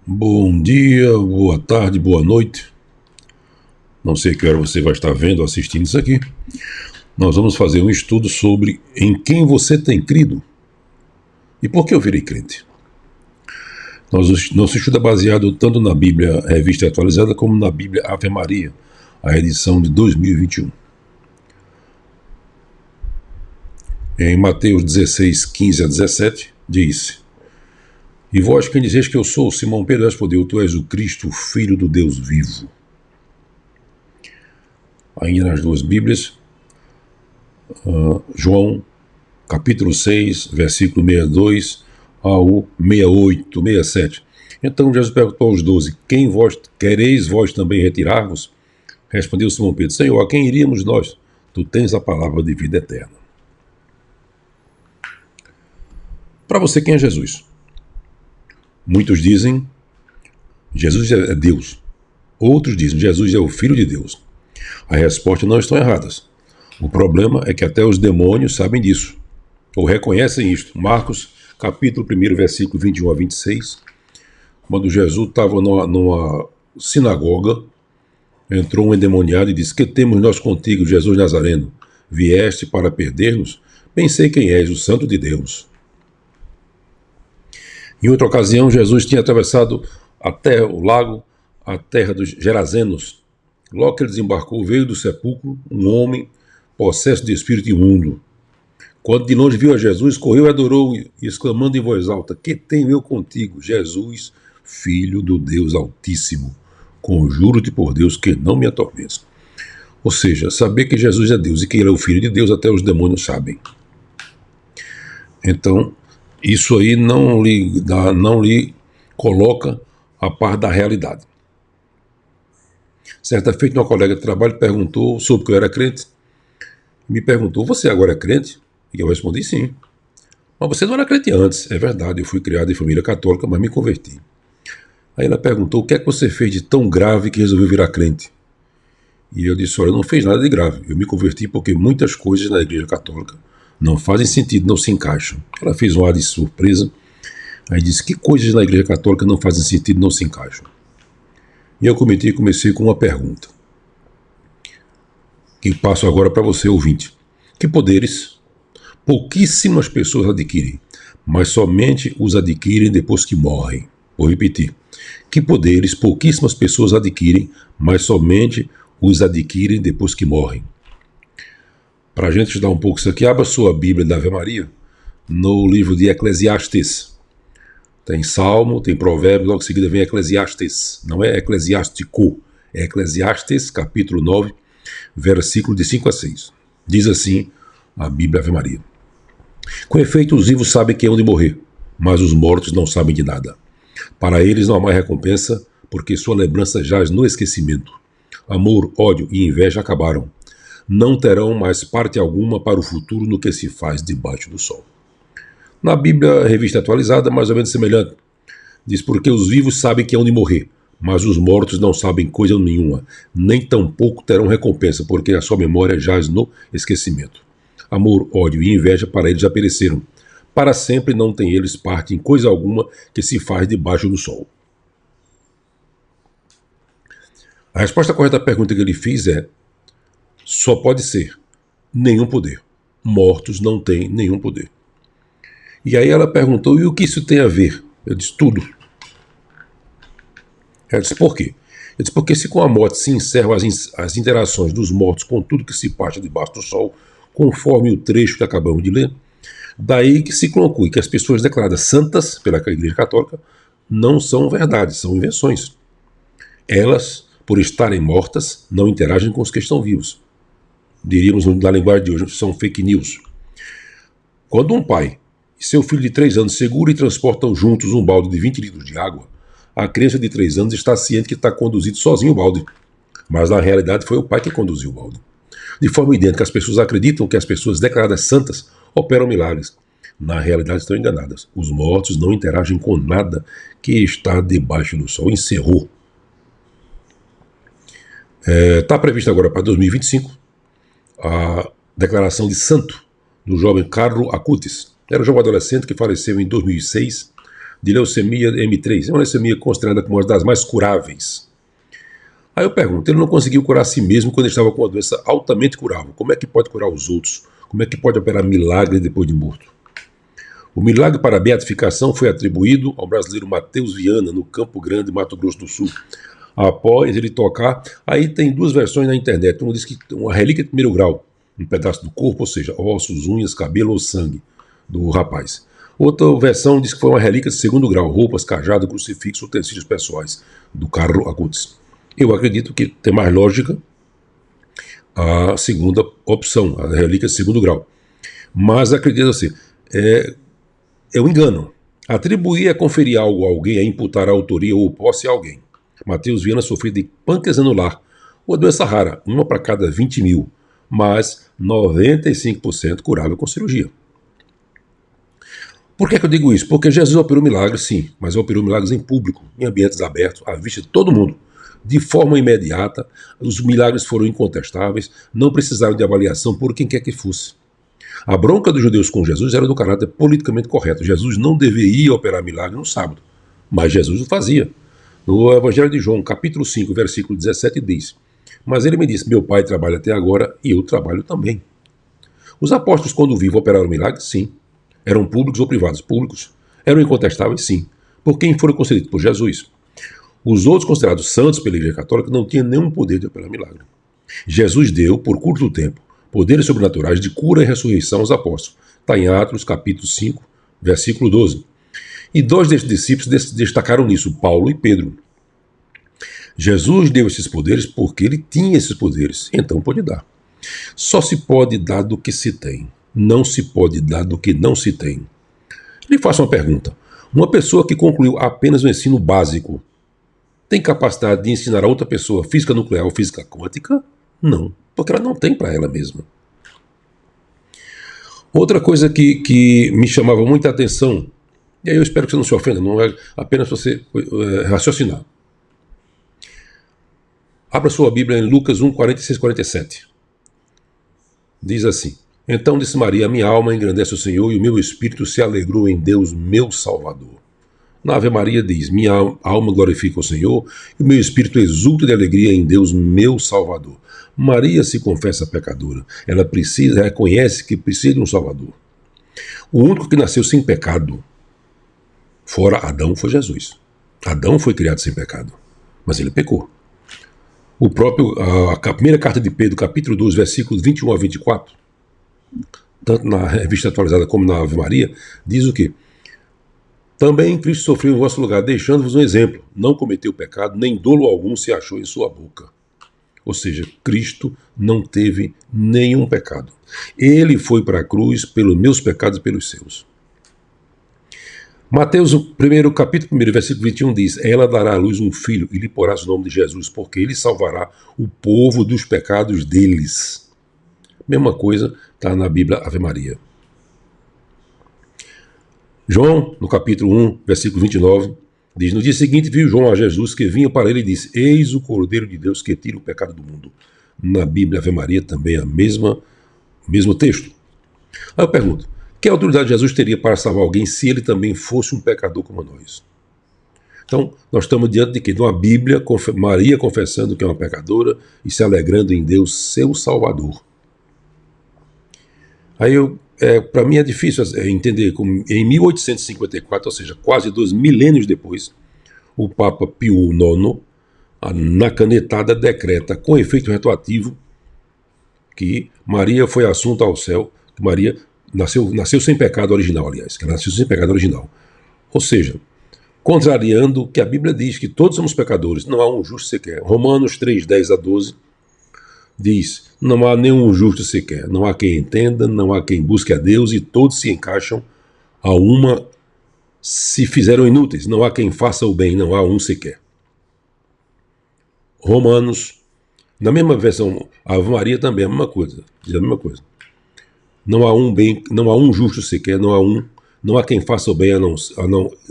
Bom dia, boa tarde, boa noite. Não sei que hora você vai estar vendo ou assistindo isso aqui. Nós vamos fazer um estudo sobre em quem você tem crido e por que eu virei crente. Nosso estudo é baseado tanto na Bíblia Revista Atualizada como na Bíblia Ave Maria, a edição de 2021. Em Mateus 16, 15 a 17, diz: E vós quem dizeis que eu sou? Simão Pedro respondeu: Tu és o Cristo, o Filho do Deus vivo. Ainda nas duas Bíblias, João capítulo 6, versículo 62 ao 68, 67. Então Jesus perguntou aos 12: Quem vós quereis vós também retirar-vos? Respondeu Simão Pedro: Senhor, a quem iríamos nós? Tu tens a palavra de vida eterna. Para você, quem é Jesus? Muitos dizem Jesus é Deus. Outros dizem Jesus é o Filho de Deus. As respostas não estão erradas. O problema é que até os demônios sabem disso, ou reconhecem isto. Marcos, capítulo 1, versículo 21 a 26, quando Jesus estava numa sinagoga, entrou um endemoniado e disse: Que temos nós contigo, Jesus Nazareno? Vieste para perder-nos? Bem sei quem és, o Santo de Deus. Em outra ocasião, Jesus tinha atravessado o lago, a terra dos Gerazenos. Logo que ele desembarcou, veio do sepulcro um homem possesso de espírito imundo. Quando de longe viu a Jesus, correu e adorou, exclamando em voz alta: Que tenho eu contigo, Jesus, Filho do Deus Altíssimo? Conjuro-te por Deus que não me atormentes. Ou seja, saber que Jesus é Deus e que ele é o Filho de Deus, até os demônios sabem. Então, isso aí não lhe coloca a par da realidade. Certa feita, uma colega de trabalho perguntou sobre que eu era crente. Me perguntou: Você agora é crente? E eu respondi: Sim. Mas você não era crente antes. É verdade, eu fui criado em família católica, mas me converti. Aí ela perguntou: O que é que você fez de tão grave que resolveu virar crente? E eu disse: Olha, eu não fiz nada de grave. Eu me converti porque muitas coisas na igreja católica não fazem sentido, não se encaixam. Ela fez um ar de surpresa. Aí disse: Que coisas na igreja católica não fazem sentido, não se encaixam? E eu comecei com uma pergunta, que passo agora para você, ouvinte. Que poderes pouquíssimas pessoas adquirem, mas somente os adquirem depois que morrem? Vou repetir. Que poderes pouquíssimas pessoas adquirem, mas somente os adquirem depois que morrem? Para a gente estudar um pouco isso aqui, abra sua Bíblia da Ave Maria no livro de Eclesiastes. Tem Salmo, tem Provérbios, logo em seguida vem Eclesiastes. Não é Eclesiástico, é Eclesiastes, capítulo 9, versículo de 5 a 6. Diz assim a Bíblia Ave Maria: Com efeito, os vivos sabem que hão de morrer, mas os mortos não sabem de nada. Para eles não há mais recompensa, porque sua lembrança jaz no esquecimento. Amor, ódio e inveja acabaram. Não terão mais parte alguma para o futuro no que se faz debaixo do sol. Na Bíblia Revista Atualizada, mais ou menos semelhante, diz: Porque os vivos sabem que hão de morrer, mas os mortos não sabem coisa nenhuma, nem tampouco terão recompensa, porque a sua memória jaz no esquecimento. Amor, ódio e inveja para eles já pereceram. Para sempre não têm eles parte em coisa alguma que se faz debaixo do sol. A resposta correta à pergunta que ele fez é: só pode ser nenhum poder. Mortos não têm nenhum poder. E aí ela perguntou: e o que isso tem a ver? Eu disse: tudo. Ela disse: por quê? Eu disse: porque se com a morte se encerram as interações dos mortos com tudo que se passa debaixo do sol, conforme o trecho que acabamos de ler, daí que se conclui que as pessoas declaradas santas pela Igreja Católica não são verdades, são invenções. Elas, por estarem mortas, não interagem com os que estão vivos. Diríamos na linguagem de hoje, são fake news. Quando um pai e seu filho de 3 anos seguram e transportam juntos um balde de 20 litros de água, a criança de 3 anos está ciente que está conduzindo sozinho o balde. Mas na realidade foi o pai que conduziu o balde. De forma idêntica, as pessoas acreditam que as pessoas declaradas santas operam milagres. Na realidade estão enganadas. Os mortos não interagem com nada que está debaixo do sol. Encerrou. Está previsto agora para 2025 a declaração de santo do jovem Carlo Acutis. Era um jovem adolescente que faleceu em 2006 de leucemia M3. É uma leucemia considerada como uma das mais curáveis. Aí eu pergunto, ele não conseguiu curar a si mesmo quando ele estava com uma doença altamente curável. Como é que pode curar os outros? Como é que pode operar milagre depois de morto? O milagre para a beatificação foi atribuído ao brasileiro Matheus Viana, no Campo Grande, Mato Grosso do Sul. Após ele tocar, aí tem duas versões na internet. Uma diz que uma relíquia de primeiro grau, um pedaço do corpo, ou seja, ossos, unhas, cabelo ou sangue do rapaz. Outra versão diz que foi uma relíquia de segundo grau, roupas, cajado, crucifixo, utensílios pessoais do Carlo Acutis. Eu acredito que tem mais lógica a segunda opção, a relíquia de segundo grau. Mas acredito assim, é um engano. Atribuir é conferir algo a alguém, é imputar a autoria ou posse a alguém. Matheus Viana sofreu de pâncreas anular, uma doença rara, uma para cada 20 mil, mas 95% curável com cirurgia. Por que eu digo isso? Porque Jesus operou milagres, sim, mas operou milagres em público, em ambientes abertos, à vista de todo mundo, de forma imediata. Os milagres foram incontestáveis, não precisaram de avaliação por quem quer que fosse. A bronca dos judeus com Jesus era do caráter politicamente correto. Jesus não deveria operar milagre no sábado, mas Jesus o fazia. No Evangelho de João, capítulo 5, versículo 17, diz: mas ele me disse, meu pai trabalha até agora e eu trabalho também. Os apóstolos, quando vivos, operaram milagres? Sim. Eram públicos ou privados? Públicos. Eram incontestáveis? Sim. Por quem foram concedidos? Por Jesus. Os outros considerados santos pela Igreja Católica não tinham nenhum poder de operar milagre. Jesus deu, por curto tempo, poderes sobrenaturais de cura e ressurreição aos apóstolos. Está em Atos, capítulo 5, versículo 12. E dois desses discípulos destacaram nisso, Paulo e Pedro. Jesus deu esses poderes porque ele tinha esses poderes, então pode dar. Só se pode dar do que se tem. Não se pode dar do que não se tem. Lhe faço uma pergunta. Uma pessoa que concluiu apenas o ensino básico tem capacidade de ensinar a outra pessoa física nuclear ou física quântica? Não, porque ela não tem para ela mesma. Outra coisa que me chamava muita atenção, e aí eu espero que você não se ofenda, não é apenas você raciocinar. Abra sua Bíblia em Lucas 1, 46 e 47. Diz assim: então disse Maria, minha alma engrandece o Senhor e o meu espírito se alegrou em Deus, meu Salvador. Na Ave Maria diz, minha alma glorifica o Senhor e o meu espírito exulta de alegria em Deus, meu Salvador. Maria se confessa pecadora. Ela reconhece que precisa de um Salvador. O único que nasceu sem pecado, fora Adão, foi Jesus. Adão foi criado sem pecado, mas ele pecou. A primeira carta de Pedro, capítulo 2, versículos 21 a 24, tanto na revista atualizada como na Ave Maria, diz o quê? Também Cristo sofreu em vosso lugar, deixando-vos um exemplo. Não cometeu pecado, nem dolo algum se achou em sua boca. Ou seja, Cristo não teve nenhum pecado. Ele foi para a cruz pelos meus pecados e pelos seus. Mateus, capítulo 1, versículo 21 diz: ela dará à luz um filho e lhe porás o nome de Jesus, porque ele salvará o povo dos pecados deles. Mesma coisa está na Bíblia Ave Maria. João, no capítulo 1, versículo 29, diz: no dia seguinte viu João a Jesus que vinha para ele e disse: eis o Cordeiro de Deus que tira o pecado do mundo. Na Bíblia Ave Maria também é o mesmo texto. Aí eu pergunto, que autoridade Jesus teria para salvar alguém se ele também fosse um pecador como nós? Então, nós estamos diante de quê? De uma Bíblia, Maria confessando que é uma pecadora e se alegrando em Deus, seu Salvador. Aí para mim é difícil entender como em 1854, ou seja, quase 2 milênios depois, o Papa Pio IX, na canetada, decreta com efeito retroativo que Maria foi assunta ao céu, que Maria nasceu sem pecado original, aliás, que ela nasceu sem pecado original. Ou seja, contrariando o que a Bíblia diz, que todos somos pecadores, não há um justo sequer. Romanos 3, 10 a 12 diz: não há nenhum justo sequer, não há quem entenda, não há quem busque a Deus, e todos se encaixam a uma, se fizeram inúteis, não há quem faça o bem, não há um sequer. Romanos, na mesma versão, a Ave Maria também é a mesma coisa, diz a mesma coisa. Não há um bem, não há um justo sequer, não há quem faça o bem,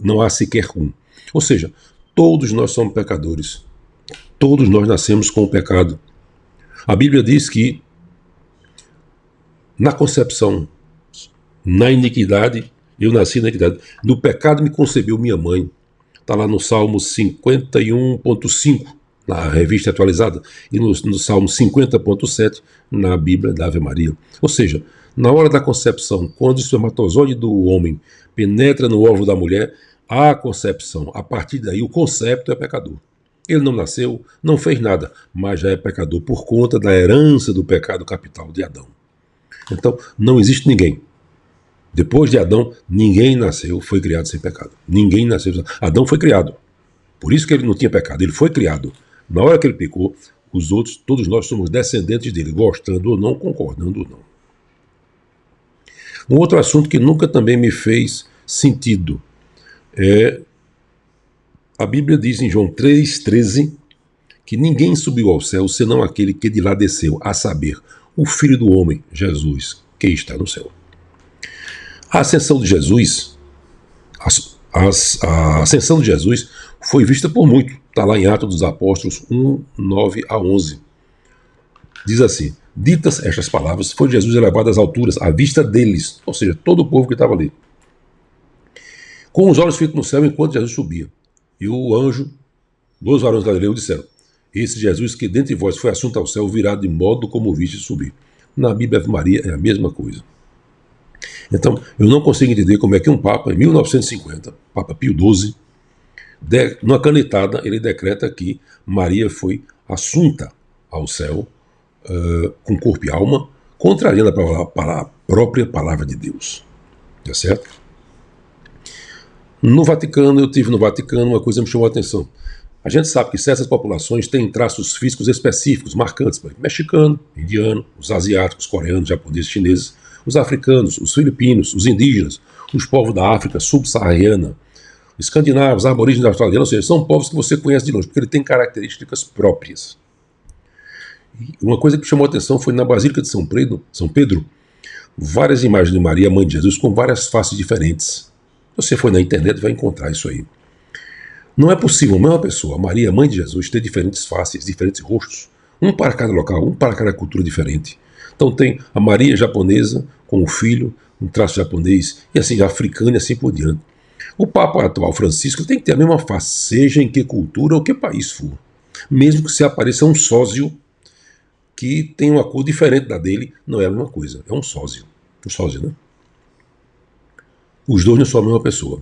não há sequer um. Ou seja, todos nós somos pecadores. Todos nós nascemos com o pecado. A Bíblia diz que na concepção, na iniquidade, Eu nasci na iniquidade. No pecado me concebeu minha mãe. Está lá no Salmo 51,5, na revista atualizada, e no Salmo 50,7, na Bíblia da Ave Maria. Ou seja, na hora da concepção, quando o espermatozoide do homem penetra no óvulo da mulher, há a concepção. A partir daí, o concepto é pecador. Ele não nasceu, não fez nada, mas já é pecador por conta da herança do pecado capital de Adão. Então, não existe ninguém. Depois de Adão, ninguém nasceu, foi criado sem pecado. Ninguém nasceu. Adão foi criado. Por isso que ele não tinha pecado. Ele foi criado. Na hora que ele pecou, os outros, todos nós somos descendentes dele, gostando ou não, concordando ou não. Um outro assunto que nunca também me fez sentido é... A Bíblia diz em João 3,13 que ninguém subiu ao céu senão aquele que de lá desceu, a saber, o Filho do Homem, Jesus, que está no céu. A ascensão de Jesus, a ascensão de Jesus foi vista por muito. Está lá em Atos dos Apóstolos 1:9-11. Diz assim: ditas estas palavras, foi Jesus elevado às alturas, à vista deles, ou seja, todo o povo que estava ali. Com os olhos fitos no céu enquanto Jesus subia. E o anjo, 2 varões galileus, disseram: esse Jesus que dentre vós foi assunto ao céu virá de modo como o viste subir. Na Bíblia Ave Maria é a mesma coisa. Então, eu não consigo entender como é que um Papa, em 1950, Papa Pio XII, numa canetada, ele decreta que Maria foi assunta ao céu com corpo e alma, contrariando a própria palavra de Deus. Tá certo? No Vaticano, eu estive no Vaticano, uma coisa me chamou a atenção. A gente sabe que certas populações têm traços físicos específicos, marcantes, por exemplo, mexicano, indiano, os asiáticos, coreanos, japoneses, chineses, os africanos, os filipinos, os indígenas, os povos da África subsaariana, escandinavos, aborígenes australianos, ou seja, são povos que você conhece de longe, porque ele tem características próprias. E uma coisa que chamou a atenção foi na Basílica de São Pedro, várias imagens de Maria, mãe de Jesus, com várias faces diferentes. Se você for na internet, vai encontrar isso aí. Não é possível a mesma pessoa, Maria, mãe de Jesus, ter diferentes faces, diferentes rostos, um para cada local, um para cada cultura diferente. Então tem a Maria japonesa com o filho, um traço japonês, e assim, africano e assim por diante. O Papa atual Francisco tem que ter a mesma face, seja em que cultura ou que país for. Mesmo que se apareça um sósio que tem uma cor diferente da dele, não é a mesma coisa, é um sósio. Um sósio, né? Os dois não são a mesma pessoa.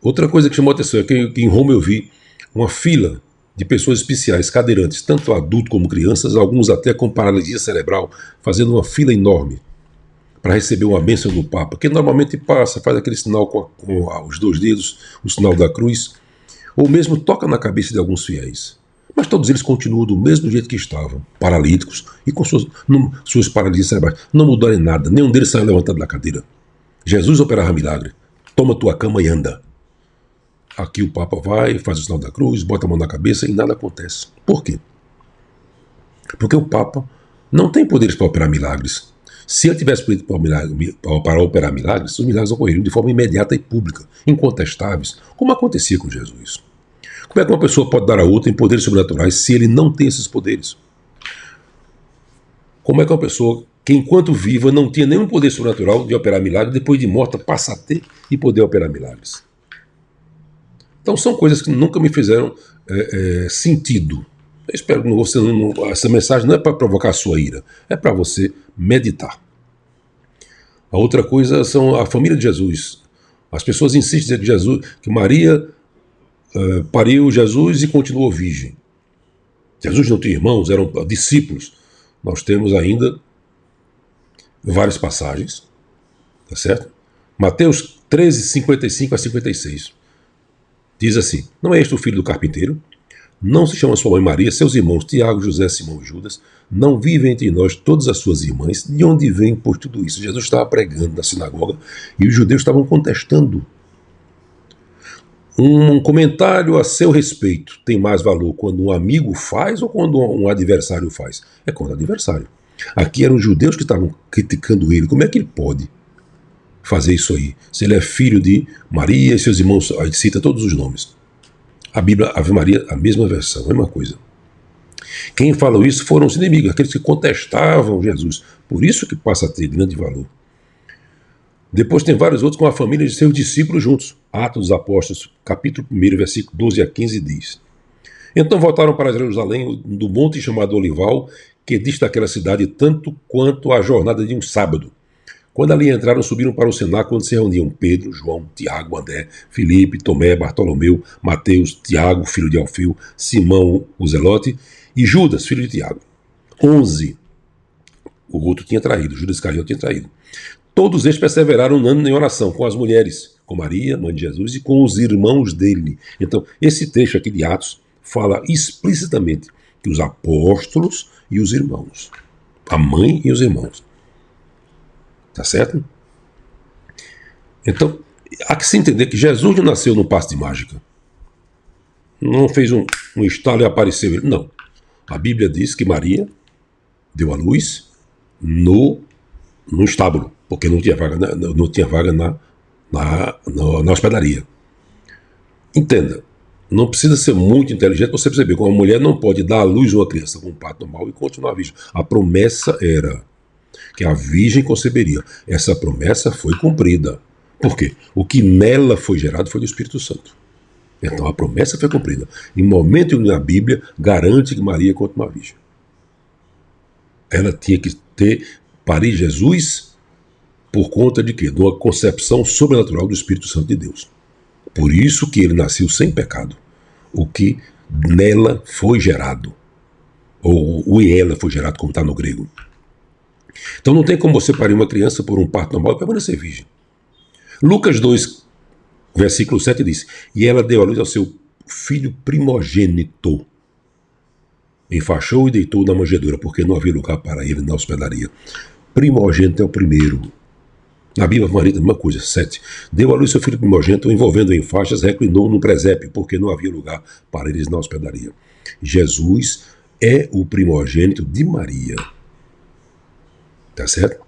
Outra coisa que chamou a atenção é que em Roma eu vi uma fila de pessoas especiais, cadeirantes, tanto adultos como crianças, alguns até com paralisia cerebral, fazendo uma fila enorme para receber uma bênção do Papa, que normalmente passa, faz aquele sinal com os 2 dedos, o sinal da cruz, ou mesmo toca na cabeça de alguns fiéis. Mas todos eles continuam do mesmo jeito que estavam, paralíticos e com suas paralisias cerebrais. Não mudaram em nada, nenhum deles saiu levantado da cadeira. Jesus operava milagre. Toma tua cama e anda. Aqui o Papa vai, faz o sinal da cruz, bota a mão na cabeça e nada acontece. Por quê? Porque o Papa não tem poderes para operar milagres. Se ele tivesse poder para operar milagres, os milagres ocorreriam de forma imediata e pública, incontestáveis, como acontecia com Jesus. Como é que uma pessoa pode dar a outra em poderes sobrenaturais se ele não tem esses poderes? Como é que uma pessoa que enquanto viva não tinha nenhum poder sobrenatural de operar milagres, depois de morta passa a ter e poder operar milagres? Então são coisas que nunca me fizeram sentido. Eu espero que você essa mensagem não é para provocar a sua ira, é para você meditar. A outra coisa são a família de Jesus. As pessoas insistem em dizer que Maria pariu Jesus e continuou virgem. Jesus não tinha irmãos, eram discípulos. Nós temos ainda várias passagens, tá certo? Mateus 13, 55-56. Diz assim: não é este o filho do carpinteiro? Não se chama sua mãe Maria, seus irmãos Tiago, José, Simão e Judas? Não vivem entre nós todas as suas irmãs? De onde vem por tudo isso? Jesus estava pregando na sinagoga e os judeus estavam contestando. Um comentário a seu respeito tem mais valor quando um amigo faz ou quando um adversário faz? É quando o adversário. Aqui eram os judeus que estavam criticando ele. Como é que ele pode fazer isso aí? Se ele é filho de Maria e seus irmãos, aí cita todos os nomes. A Bíblia, Ave Maria, a mesma versão, a mesma coisa. Quem falou isso foram os inimigos, aqueles que contestavam Jesus. Por isso que passa a ter grande valor. Depois tem vários outros com a família de seus discípulos juntos. Atos dos Apóstolos, capítulo 1, versículo 12 a 15 diz: Então voltaram para Jerusalém do monte chamado Olival, que dista daquela cidade tanto quanto a jornada de um sábado. Quando ali entraram, subiram para o cenáculo, onde se reuniam Pedro, João, Tiago, André, Filipe, Tomé, Bartolomeu, Mateus, Tiago, filho de Alfeu, Simão, o Zelote, e Judas, filho de Tiago. 11. O outro tinha traído, Judas Iscariote tinha traído. Todos eles perseveraram unânimes em oração com as mulheres, com Maria, mãe de Jesus, e com os irmãos dele. Então, esse trecho aqui de Atos fala explicitamente que os apóstolos e os irmãos, a mãe e os irmãos. Tá certo? Então, há que se entender que Jesus não nasceu no passe de mágica. Não fez um estalo e apareceu ele. Não. A Bíblia diz que Maria deu à luz no estábulo, porque não tinha vaga na hospedaria. Entenda, não precisa ser muito inteligente para você perceber que uma mulher não pode dar à luz uma criança com um parto normal e continuar virgem. A promessa era que a virgem conceberia. Essa promessa foi cumprida. Por quê? O que nela foi gerado foi do Espírito Santo. Então a promessa foi cumprida. Em momento nenhum na Bíblia garante que Maria continua virgem. Ela tinha que parir Jesus por conta de quê? De uma concepção sobrenatural do Espírito Santo de Deus. Por isso que ele nasceu sem pecado. O que nela foi gerado. Ou em ela foi gerado, como está no grego. Então não tem como você parir uma criança por um parto normal e permanecer virgem. Lucas 2, versículo 7 diz: E ela deu à luz ao seu filho primogênito. Enfaixou e deitou na manjedoura, porque não havia lugar para ele na hospedaria. Primogênito é o primeiro. Na Bíblia Maria, a mesma coisa. 7. Deu à luz seu filho primogênito, envolvendo em faixas, reclinou no presépio, porque não havia lugar para eles na hospedaria. Jesus é o primogênito de Maria. Tá certo?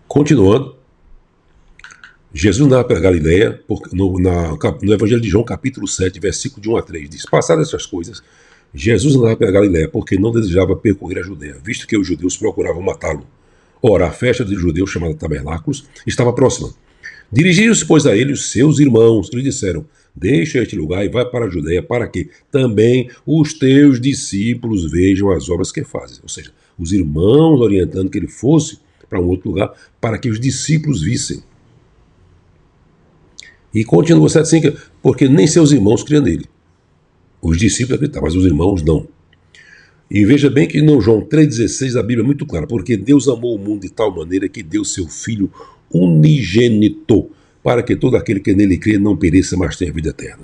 Continuando, Jesus andava pela Galileia, no Evangelho de João, capítulo 7, versículo de 1 a 3, diz: Passadas essas coisas, Jesus andava pela Galileia, porque não desejava percorrer a Judeia, visto que os judeus procuravam matá-lo. Ora, a festa dos judeus, chamada Tabernáculos, estava próxima. Dirigiram-se, pois, a ele os seus irmãos, que lhe disseram: Deixa este lugar e vai para a Judeia, para que também os teus discípulos vejam as obras que fazes. Ou seja, os irmãos orientando que ele fosse para um outro lugar, para que os discípulos vissem. E continua assim, porque nem seus irmãos criam nele. Os discípulos acreditavam, mas os irmãos não. E veja bem que no João 3,16 a Bíblia é muito clara: porque Deus amou o mundo de tal maneira que deu seu Filho unigênito, para que todo aquele que nele crê não pereça, mas tenha vida eterna.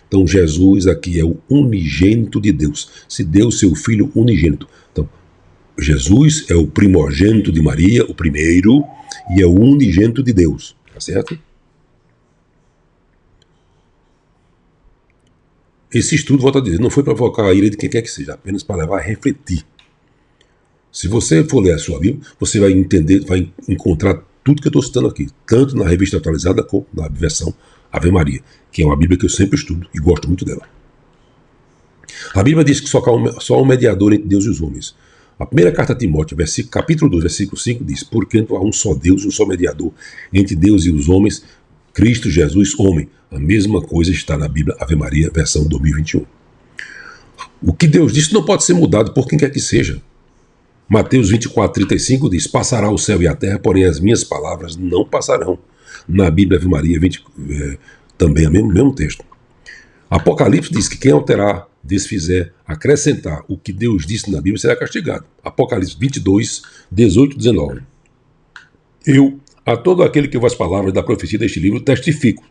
Então Jesus aqui é o unigênito de Deus. Se deu seu Filho unigênito. Então, Jesus é o primogênito de Maria, o primeiro, e é o unigênito de Deus. Tá certo? Esse estudo, volto a dizer, não foi para provocar a ira de quem quer que seja, apenas para levar a refletir. Se você for ler a sua Bíblia, você vai entender, vai encontrar tudo que eu estou citando aqui, tanto na revista atualizada como na versão Ave Maria, que é uma Bíblia que eu sempre estudo e gosto muito dela. A Bíblia diz que só há um mediador entre Deus e os homens. A primeira carta a Timóteo, capítulo 2, versículo 5, diz: Porquanto há um só Deus, um só mediador entre Deus e os homens, Cristo Jesus, homem. A mesma coisa está na Bíblia Ave Maria, versão 2021. O que Deus disse não pode ser mudado por quem quer que seja. Mateus 24:35 diz: Passará o céu e a terra, porém as minhas palavras não passarão. Na Bíblia Ave Maria, também é o mesmo texto. Apocalipse diz que quem alterar, desfizer, acrescentar o que Deus disse na Bíblia será castigado. Apocalipse 22:18-19. Eu, a todo aquele que ouve as palavras da profecia deste livro, testifico.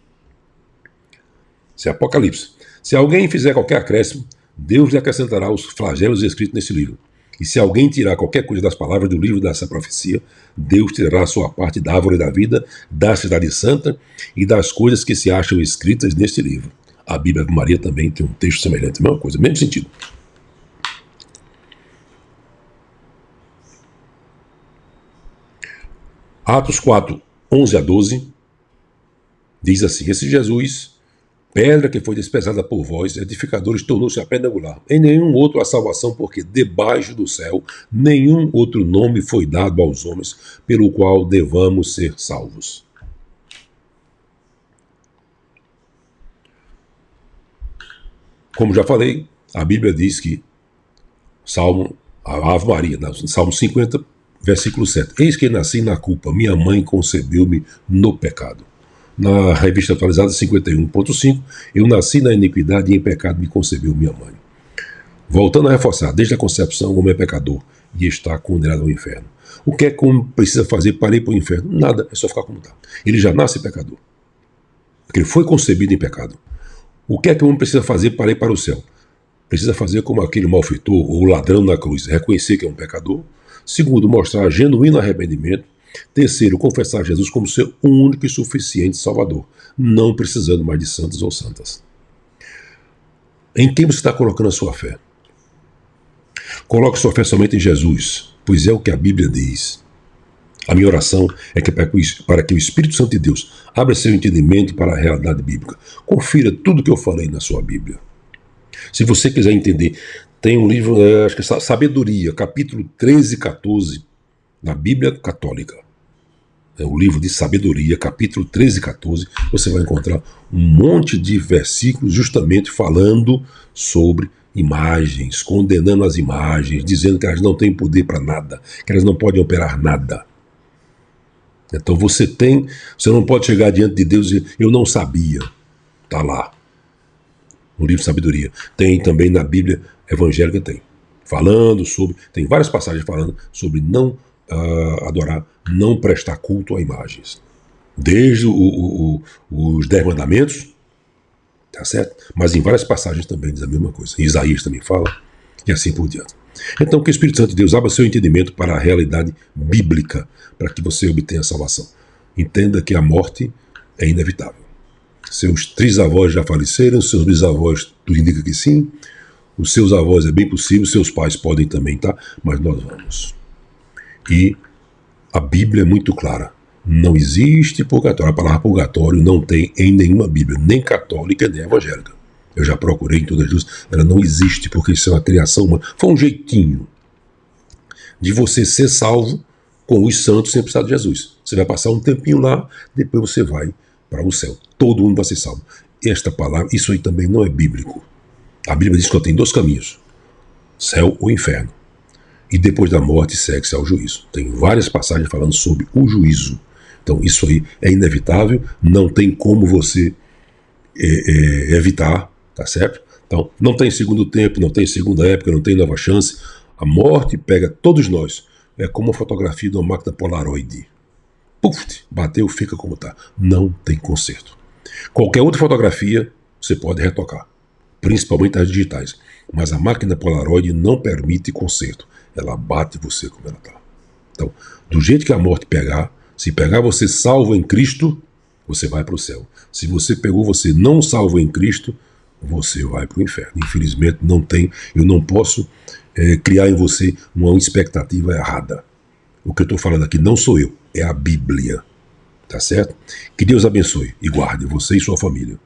Isso é Apocalipse. Se alguém fizer qualquer acréscimo, Deus lhe acrescentará os flagelos escritos nesse livro. E se alguém tirar qualquer coisa das palavras do livro dessa profecia, Deus tirará a sua parte da árvore da vida, da cidade santa e das coisas que se acham escritas neste livro. A Bíblia de Maria também tem um texto semelhante, mesma coisa, mesmo sentido. Atos 4:11-12 diz assim: Esse Jesus Pedra que foi desprezada por vós, edificadores, tornou-se a pedra angular. Em nenhum outro há salvação, porque debaixo do céu nenhum outro nome foi dado aos homens, pelo qual devamos ser salvos. Como já falei, a Bíblia diz que, a Ave Maria, Salmo 50, versículo 7. Eis que nasci na culpa, minha mãe concebeu-me no pecado. Na revista atualizada 51.5, eu nasci na iniquidade e em pecado me concebeu minha mãe. Voltando a reforçar, desde a concepção o homem é pecador e está condenado ao inferno. O que é que o homem precisa fazer para ir para o inferno? Nada, é só ficar como está. Ele já nasce pecador, porque ele foi concebido em pecado. O que é que o homem precisa fazer para ir para o céu? Precisa fazer como aquele malfeitor ou ladrão na cruz, reconhecer que é um pecador. Segundo, mostrar genuíno arrependimento. Terceiro, confessar Jesus como seu único e suficiente Salvador, não precisando mais de santos ou santas. Em quem você está colocando a sua fé? Coloque sua fé somente em Jesus, pois é o que a Bíblia diz. A minha oração é que para que o Espírito Santo de Deus abra seu entendimento para a realidade bíblica. Confira tudo o que eu falei na sua Bíblia. Se você quiser entender, tem um livro, acho que é Sabedoria, capítulo 13 e 14, na Bíblia Católica. É o livro de Sabedoria, capítulo 13 e 14, você vai encontrar um monte de versículos justamente falando sobre imagens, condenando as imagens, dizendo que elas não têm poder para nada, que elas não podem operar nada. Então você não pode chegar diante de Deus e dizer, eu não sabia. Está lá, no livro de Sabedoria. Tem também na Bíblia evangélica, tem várias passagens falando sobre não adorar, não prestar culto a imagens. Desde os 10 mandamentos, tá certo? Mas em várias passagens também diz a mesma coisa. Isaías também fala, e assim por diante. Então que o Espírito Santo de Deus abra seu entendimento para a realidade bíblica, para que você obtenha a salvação. Entenda que a morte é inevitável. Seus trisavós já faleceram, seus bisavós, tudo indica que sim. Os seus avós é bem possível, seus pais podem também, tá? Mas nós vamos. E a Bíblia é muito clara. Não existe purgatório. A palavra purgatório não tem em nenhuma Bíblia, nem católica, nem evangélica. Eu já procurei em todas as duas. Ela não existe, porque isso é uma criação humana. Foi um jeitinho de você ser salvo com os santos sem precisar de Jesus. Você vai passar um tempinho lá, depois você vai para o céu. Todo mundo vai ser salvo. Esta palavra, isso aí também não é bíblico. A Bíblia diz que só tem 2 caminhos: céu ou inferno. E depois da morte segue-se ao juízo. Tem várias passagens falando sobre o juízo. Então isso aí é inevitável, não tem como você evitar, tá certo? Então não tem segundo tempo, não tem segunda época, não tem nova chance. A morte pega todos nós. É como uma fotografia de uma máquina Polaroid. Puf, bateu, fica como está. Não tem conserto. Qualquer outra fotografia você pode retocar, principalmente as digitais. Mas a máquina Polaroid não permite conserto. Ela bate você como ela está. Então, do jeito que a morte pegar, se pegar você salvo em Cristo, você vai para o céu. Se você pegou você não salvo em Cristo, você vai para o inferno. Infelizmente eu não posso criar em você uma expectativa errada. O que eu estou falando aqui não sou eu, é a Bíblia. Tá certo? Que Deus abençoe e guarde você e sua família.